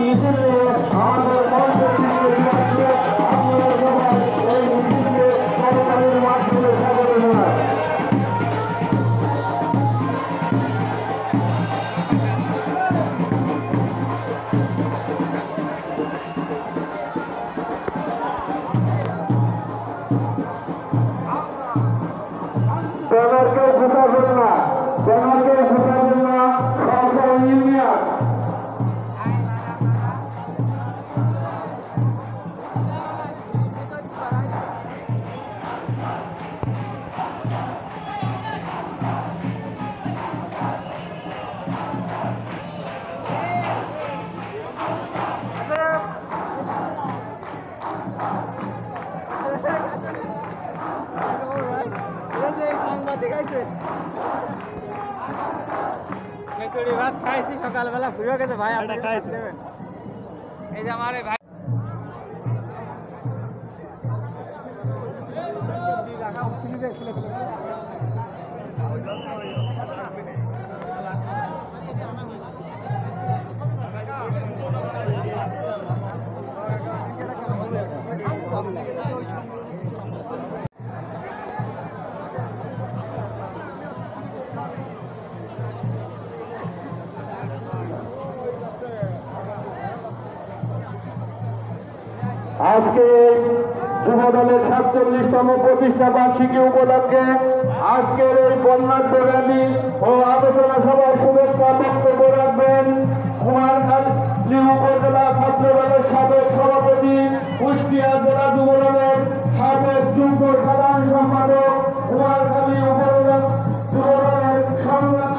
মিছিলে আমাদের মঞ্চের দিকে আপনারা সবাই এই মিছিলকে করতালির মাধ্যমে স্বাগত জানান। ব্যানারকে ঘুষাবেন না, ব্যানারকে ঘুষাবেন না, সরকার ইউনিয়ন। খিচুড়ি ভাত খাইছি সকালবেলা ঘুরে গেছে ভাই, আপনি খাইছি এই যে আমার ভাই আজকে যুবদলের 47তম প্রতিষ্ঠা বার্ষিকী উপলক্ষে আজকের এই বর্ণাঢ্য র্যালি ও আলোচনা সভায় শুভেচ্ছা বক্তব্য রাখবেন কুমারখালী উপজেলা ছাত্রদলের সাবেক সভাপতি, কুষ্টিয়া জেলা যুবদলের সাবেক যুগ্ম সাধারণ সম্পাদক, কুমারখালী উপজেলা যুবদলের সংগ্রামী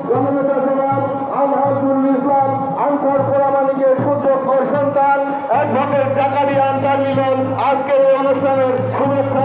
জননেতা জনাব আলহাজুল ইসলাম আনসার কোরআনিকের সুযোগ্য সন্তান অ্যাডভোকেট জাকারিয়া আনসার মিলন আজকের এই অনুষ্ঠানের শুভেচ্ছা